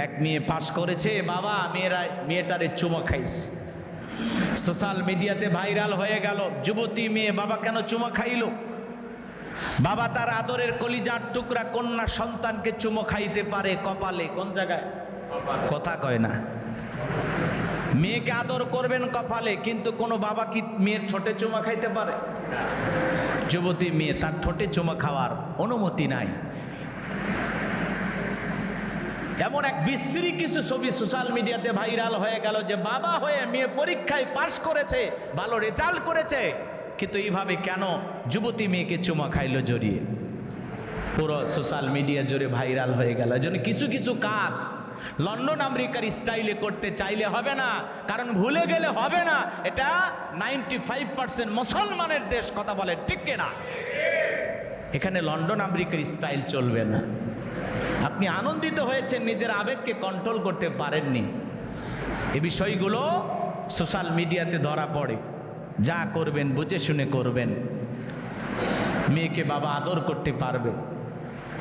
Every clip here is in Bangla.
এক মেয়ে পাশ করেছে, বাবা মেয়েটারে চুমো খাইছে, সোশ্যাল মিডিয়াতে ভাইরাল হয়ে গেল। যুবতী মেয়ে, বাবা কেন চুমো খাইলো? বাবা তার আদরের কলিজার টুকরা কন্যা সন্তানকে চুমো খাইতে পারে কপালে, কোন জায়গায়? কথা কয় না। মেয়েকে আদর করবেন কপালে, কিন্তু কোনো বাবা কি মেয়ের ঠোঁটে চুমা খাইতে পারে? যুবতী মেয়ে, তার ঠোঁটে চুমা খাওয়ার অনুমতি নাই। এমন এক বিশ্রী কিছু ছবি সোশ্যাল মিডিয়াতে ভাইরাল হয়ে গেল যে বাবা হয়ে মেয়ে পরীক্ষায় পাশ করেছে, ভালো রেজাল্ট করেছে, কিন্তু এইভাবে কেন যুবতী মেয়েকে চুমা খাইলো জড়িয়ে? পুরো সোশ্যাল মিডিয়া জুড়ে ভাইরাল হয়ে গেল। এজন্য কিছু কিছু কাজ লন্ডন আমেরিকার স্টাইলে করতে চাইলে হবে না, কারণ ভুলে গেলে হবে না। এটা 95% মুসলমানের দেশ, কথা বলেন ঠিক কিনা? এখানে লন্ডন আমেরিকার স্টাইল চলবে না। আপনি আনন্দিত হয়েছেন, নিজের আবেগকে কন্ট্রোল করতে পারেননি, এই বিষয়গুলো সোশ্যাল মিডিয়াতে ধরা পড়ে। যা করবেন বুঝে শুনে করবেন। মেয়েকে বাবা আদর করতে পারবে,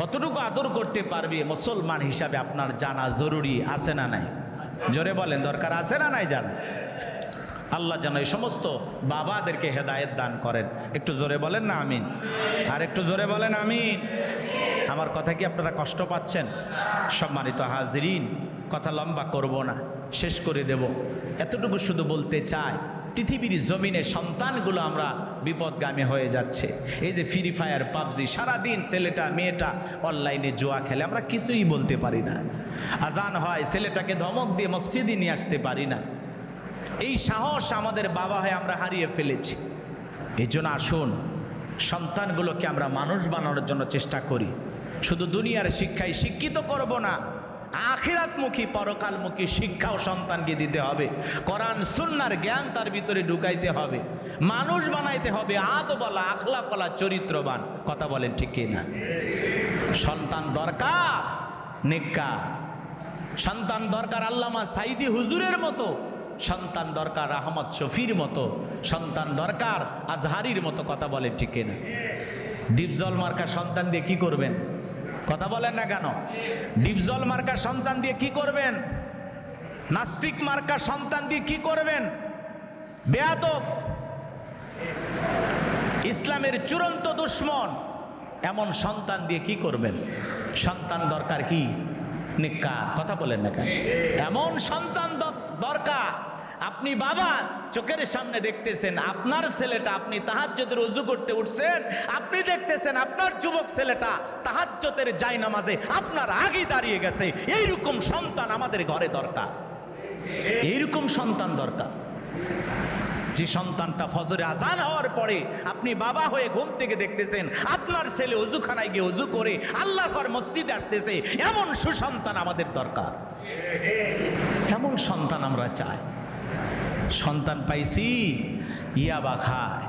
কতটুকু আদর করতে পারবে মুসলমান হিসাবে আপনার জানা জরুরি আছে না নাই? জোরে বলেন, দরকার আছে না নাই জানা? আল্লাহ যেন এই সমস্ত বাবাদেরকে হেদায়েত দান করেন। একটু জোরে বলেন না আমিন? আর একটু জোরে বলেন আমিন। আমার কথা কি আপনারা কষ্ট পাচ্ছেন? সম্মানিত হাজিরিন, কথা লম্বা করব না, শেষ করে দেব। এতটুকু শুধু বলতে চাই, পৃথিবীর জমিনে সন্তানগুলো আমরা বিপদগামী হয়ে যাচ্ছে। এই যে ফ্রি ফায়ার, পাবজি, সারাদিন ছেলেটা মেয়েটা অনলাইনে জুয়া খেলে, আমরা কিছুই বলতে পারি না। আজান হয়, ছেলেটাকে ধমক দিয়ে মসজিদে নিয়ে আসতে পারি না। এই সাহস আমাদের বাবা হয়ে আমরা হারিয়ে ফেলেছি। এই জন্য আসুন, সন্তানগুলোকে আমরা মানুষ বানানোর জন্য চেষ্টা করি। শুধু দুনিয়ার শিক্ষায় শিক্ষিত করব না, আখিরাতমুখী পরকালমুখী শিক্ষাও সন্তানকে দিতে হবে। কোরআন সুন্নাহর জ্ঞান তার ভিতরে ঢুকাইতে হবে, মানুষ বানাইতে হবে, আদবওয়ালা, আখলাকওয়ালা, চরিত্রবান। কথা বলেন ঠিক কিনা? সন্তান দরকার নেককার, সন্তান দরকার আল্লামা সাইদি হুজুরের মতো, সন্তান দরকার আহমদ শফির মতো, সন্তান দরকার আজহারির মতো। কথা বলেন ঠিক কিনা? ডিপজল মার্কার সন্তান দিয়ে কি করবেন? কথা বলেন না কেন? ডিপজল মার্কার সন্তান দিয়ে কি করবেন? নাস্তিক মার্কার সন্তান দিয়ে কি করবেন? বেয়াদব, ইসলামের চূড়ান্ত দুশ্মন, এমন সন্তান দিয়ে কি করবেন? সন্তান দরকার কি? নেককার। কথা বলেন না কেন? এমন সন্তান দরকার। আপনি বাবা চোখের সামনে দেখতেছেন আপনার ছেলেটা, আপনি তাহাজ্জুদের ওযু করতে উঠছেন, আপনি দেখতেছেন আপনার যুবক ছেলেটা তাহাজ্জুদের জায়নামাজে আপনার আগে দাঁড়িয়ে গেছে। এইরকম সন্তান আমাদের ঘরে দরকার, এইরকম সন্তান দরকার। যে সন্তানটা ফজরে আজান হওয়ার পরে আপনি বাবা হয়ে ঘুম থেকে দেখতেছেন আপনার ছেলে ওযুখানায় গিয়ে ওযু করে আল্লাহর ঘর মসজিদে আসতেছে, এমন সুসন্তান আমাদের দরকার। এমন সন্তান আমরা চাই। সন্তান পাইছি ইয়াবা খায়,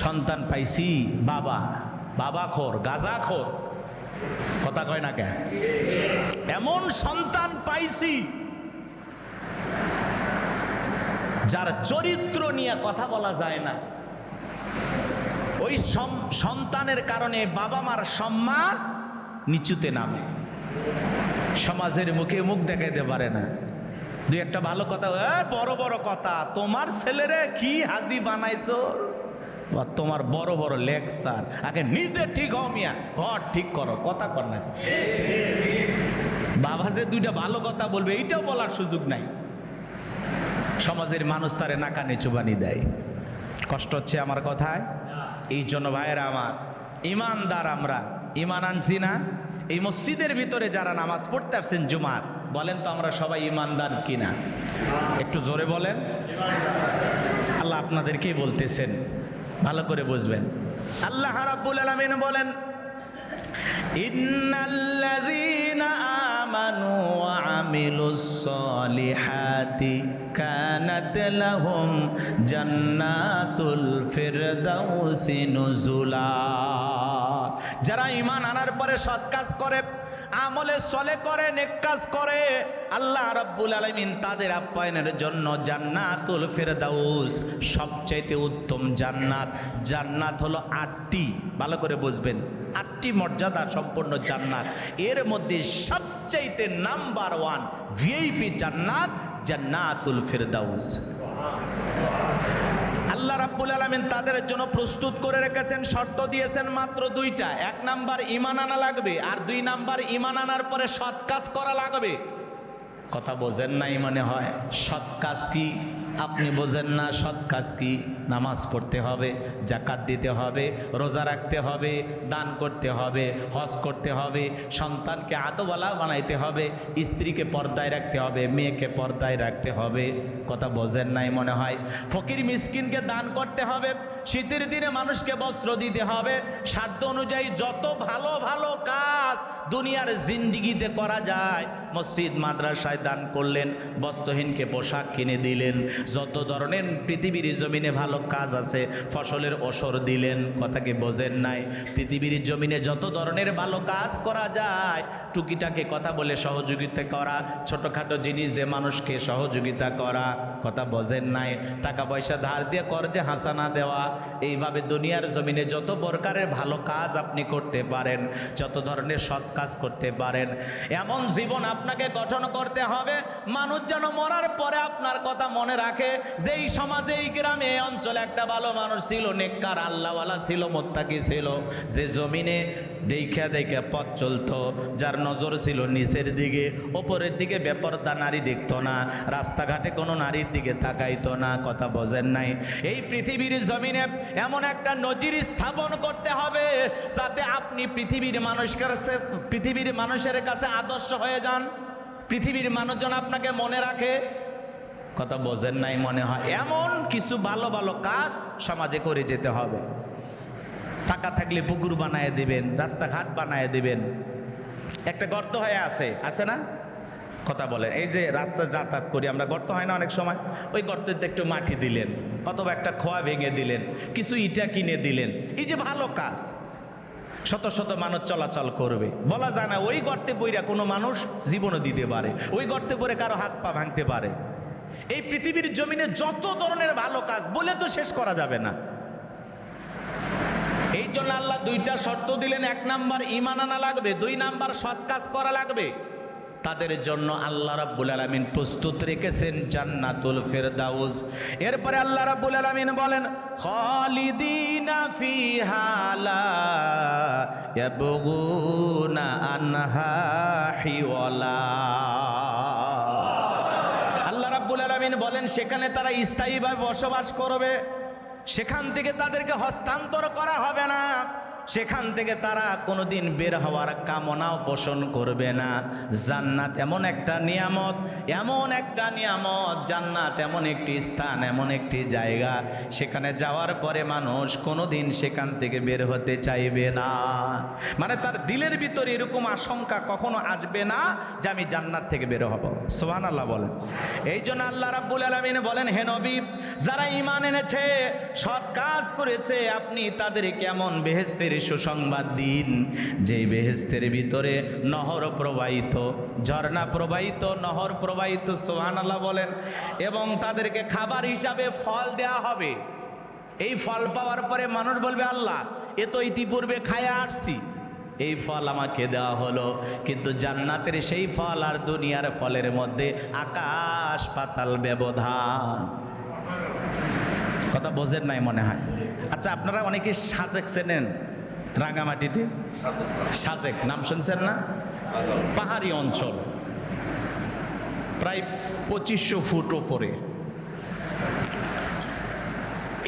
সন্তান পাইছি বাবা খোর, গাঁজা খোর। কথা কয় না কেন? এমন সন্তান পাইছি যার চরিত্র নিয়ে কথা বলা যায় না। ওই সন্তানের কারণে বাবা মার সম্মান নিচুতে নামে, সমাজের মুখে মুখ দেখাইতে পারে না। দুই একটা ভালো কথা, বড় বড় কথা, তোমার ছেলেরে কি হাজি বানাইছো, তোমার বড় বড় লেকচার। আগে নিজে ঠিক হও মিয়া, ঘর ঠিক করো। কথা কর না, বাবা যে দুইটা ভালো কথা বলবে এইটাও বলার সুযোগ নাই। সমাজের মানুষ তারে নাকা নিচু বানিয়ে দেয়। কষ্ট হচ্ছে আমার কথায়? এই জন্য ভাইয়েরা আমার, ইমানদার আমরা, ইমান আনছি না? এই মসজিদের ভিতরে যারা নামাজ পড়তে আসছেন জুমার, বলেন তো আমরা সবাই ইমানদার কিনা? একটু জোরে বলেন। আল্লাহ আপনাদেরকেই বলতেছেন, ভালো করে বুঝবেন। আল্লাহ রাব্বুল আলামিন বলেন, ইন্নাল্লাযীনা আমানু ওয়া আমিলুস সলিহাতি কানাত লাহুম জান্নাতুল ফিরদাউসি নুজুলা। যারা ঈমান আনার পরে সৎ কাজ করে, আমলে সলে করে, নেক কাজ করে, আল্লাহ রাব্বুল আলামিন তাদের আপ্যায়নের জন্য জান্নাতুল ফেরদাউস, সবচাইতে উত্তম জান্নাত। জান্নাত হলো 8টি, ভালো করে বুঝবেন, 8টি মর্যাদা সম্পন্ন জান্নাত। এর মধ্যে সবচাইতে নাম্বার 1 ভিআইপি জান্নাত জান্নাতুল ফেরদাউস। আল্লাহ রাব্বুল আলামিন তাদের জন্য প্রস্তুত করে রেখেছেন, শর্ত দিয়েছেন মাত্র 2টা। 1 নাম্বার ঈমান আনা লাগবে, আর 2 নাম্বার ঈমান আনার পরে সৎ কাজ করা লাগবে। কথা বোঝেন নাই মনে হয়। সৎ কাজ কি আপনি বোঝেন না? সৎ কাজ কি? নামাজ পড়তে হবে, যাকাত দিতে হবে, রোজা রাখতে হবে, দান করতে হবে, হজ করতে হবে, সন্তানকে আদওয়ালা বানাইতে হবে, স্ত্রীকে পর্দায় রাখতে হবে, মেয়েকে পর্দায় রাখতে হবে। কথা বোঝেন নাই মনে হয়। ফকির মিসকিনকে দান করতে হবে, শীতের দিনে মানুষকে বস্ত্র দিতে হবে। সাধ্য অনুযায়ী যত ভালো ভালো কাজ দুনিয়ার জিন্দিগিতে করা যায়, মসজিদ মাদ্রাসায় দান করলেন, বস্ত্রহীনকে পোশাক কিনে দিলেন, যত ধরনের পৃথিবীর জমিনে ভালো কাজ আছে, ফসলের ওসর দিলেন। কথা কি বোঝেন নাই? পৃথিবীর জমিনে যত ধরনের ভালো কাজ করা যায়, টুকিটাকে কথা বলে সহযোগিতা করা, ছোটোখাটো জিনিস দিয়ে মানুষকে সহযোগিতা করা। কথা বোঝেন নাই? টাকা পয়সা ধার দিয়ে কর্জে হাসানা দেওয়া, এইভাবে দুনিয়ার জমিনে যত প্রকারের ভালো কাজ আপনি করতে পারেন, যত ধরনের সৎ কাজ করতে পারেন, এমন জীবন আপনাকে গঠন করতে হবে মানুষ যেন মরার পরে আপনার কথা মনে রাখে যে এই সমাজে, এই গ্রামে, এই অঞ্চলে একটা ভালো মানুষ ছিল, নেককার, আল্লাহওয়ালা ছিল, মুত্তাকি ছিল, যে জমিনে দেখা দেখা পথ চলতো, যার নজর ছিল নিচের দিকে, ওপরের দিকে বেপরদা নারী দেখতো না, রাস্তাঘাটে কোনো নারীর দিকে তাকাইতো না। কথা বোঝেন নাই? এই পৃথিবীর জমিনে এমন একটা নজির স্থাপন করতে হবে যাতে আপনি পৃথিবীর মানুষের কাছে আদর্শ হয়ে যান, পৃথিবীর মানুষজন আপনাকে মনে রাখে। কথা বোঝেন নাই মনে হয়। এমন কিছু ভালো ভালো কাজ সমাজে করে যেতে হবে। টাকা থাকলে পুকুর বানায় দিবেন, রাস্তাঘাট বানায় দিবেন। একটা গর্ত হয়ে আছে না? কথা বলেন, এই যে রাস্তা যাতায়াত করি আমরা, গর্ত হয় না অনেক সময়? ওই গর্ততে একটু মাটি দিলেন, অথবা একটা খোয়া ভেঙে দিলেন, কিছু ইটা কিনে দিলেন। এই যে ভালো কাজ, শত শত মানুষ চলাচল করবে। বলা যায় না ওই গর্তে পইরা কোনো মানুষ জীবনও দিতে পারে, ওই গর্তে পরে কারো হাত পা ভাঙতে পারে। এই পৃথিবীর জমিনে যত ধরনের ভালো কাজ বলে তো শেষ করা যাবে না। এই জন্য আল্লাহ 2টা শর্ত দিলেন। 1 নাম্বার ঈমান আনা লাগবে, 2 নাম্বার সৎ কাজ করা লাগবে। তাদের জন্য আল্লাহ রাব্বুল আলামিন প্রস্তুত রেখেছেন জান্নাতুল ফেরদাউস। এরপরে আল্লাহ রাব্বুল আলামিন বলেন, খালিদিনা ফিহা লা ইয়াবগুনা আনহা হিওয়ালা। আল্লাহ রাব্বুল আলামিন বলেন সেখানে তারা স্থায়ীভাবে বসবাস করবে, সেখান থেকে তাদেরকে হস্তান্তর করা হবে না, সেখান থেকে তারা কোনোদিন বের হওয়ার কামনাও পোষণ করবে না। জান্নাত এমন একটা নিয়ামত, এমন একটা নিয়ামত, জান্নাত এমন একটি স্থান, এমন একটি জায়গা, সেখানে যাওয়ার পরে মানুষ কোনোদিন সেখান থেকে বের হতে চাইবে না। মানে তার দিলের ভিতরে এরকম আশঙ্কা কখনো আসবে না যে আমি জান্নাত থেকে বের হব। সুবহানাল্লাহ বলেন। এই জন্য আল্লাহ রাব্বুল আলামিন বলেন, হে নবী, যারা ঈমান এনেছে, সৎ কাজ করেছে, আপনি তাদের কেমন বেহেশতের সুসংবাদ দিন, যে বেহেশতের ভিতরে নহর প্রবাহিত, ঝর্ণা প্রবাহিত, নহর প্রবাহিত। সুবহানাল্লাহ বলেন। এবং তাদেরকে খাবার হিসাবে ফল দেয়া হবে। এই ফল পাওয়ার পরে মানুষ বলবে, আল্লাহ এ তো ইতিপূর্বে খায়া আসছি, এই ফল আমাকে দেওয়া হলো, কিন্তু জান্নাতের সেই ফল আর দুনিয়ার ফলের মধ্যে আকাশ পাতাল ব্যবধান। কথা বোঝেন নাই মনে হয়। আচ্ছা, আপনারা অনেকে সাজেক চেনেন? রাঙামাটিতে সাজেক নাম শুনছেন না? পাহাড়ি অঞ্চল, প্রায় 2500 ফুট ওপরে।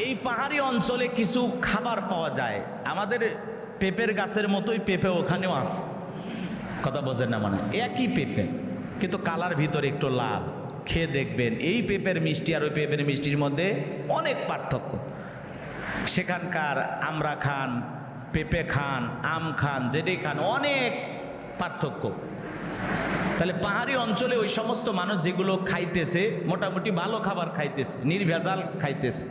এই পাহাড়ি অঞ্চলে কিছু খাবার পাওয়া যায়, আমাদের পেঁপের গাছের মতোই পেঁপে ওখানেও আছে। কথা বোঝেন না মানে? একই পেঁপে, কিন্তু কালার ভিতরে একটু লাল। খেয়ে দেখবেন এই পেঁপের মিষ্টি আর ওই পেঁপের মিষ্টির মধ্যে অনেক পার্থক্য। সেখানকার আমরা খান, পেঁপে খান, আম খান, যেটাই খান, অনেক পার্থক্য। তাহলে পাহাড়ি অঞ্চলে ওই সমস্ত মানুষ যেগুলো খাইতেছে, মোটামুটি ভালো খাবার খাইতেছে, নির্ভেজাল খাইতেছে।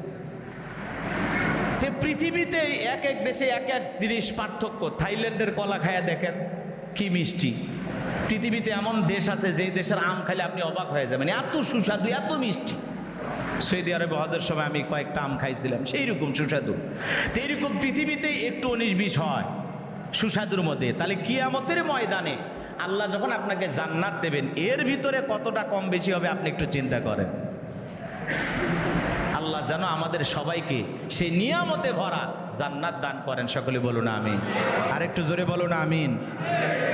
পৃথিবীতে এক এক দেশে এক এক জিনিস পার্থক্য। থাইল্যান্ডের কলা খায়া দেখেন কি মিষ্টি, পৃথিবীতে এমন দেশ আছে যে দেশের আম খাইলে আপনি অবাক হয়ে যাবেন, এত সুস্বাদু, এত মিষ্টি। সৌদি আরবে হজের সময় আমি কয়েকটা আম খাইছিলাম, সেই রকম সুস্বাদু। তো এইরকম পৃথিবীতেই একটু 19-20 হয় সুস্বাদুর মধ্যে, তাহলে কিয়ামতের ময়দানে আল্লাহ যখন আপনাকে জান্নাত দেবেন, এর ভিতরে কতটা কম বেশি হবে আপনি একটু চিন্তা করেন। আল্লাহ যেন আমাদের সবাইকে সেই নিয়ামতে ভরা জান্নাত দান করেন, সকলে বলুন আমিন। আর একটু জোরে বলুন আমিন।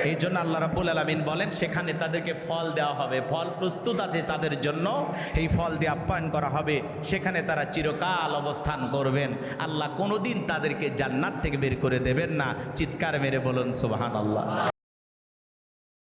এই জন্য আল্লাহ রাব্বুল আলামিন বলেন সেখানে তাদেরকে ফল দেওয়া হবে, ফল প্রস্তুত আছে তাদের জন্য, এই ফল দিয়ে আপ্যায়ন করা হবে, সেখানে তারা চিরকাল অবস্থান করবেন। আল্লাহ কোনোদিন তাদেরকে জান্নাত থেকে বের করে দেবেন না। চিৎকার মেরে বলুন সুবহানাল্লাহ।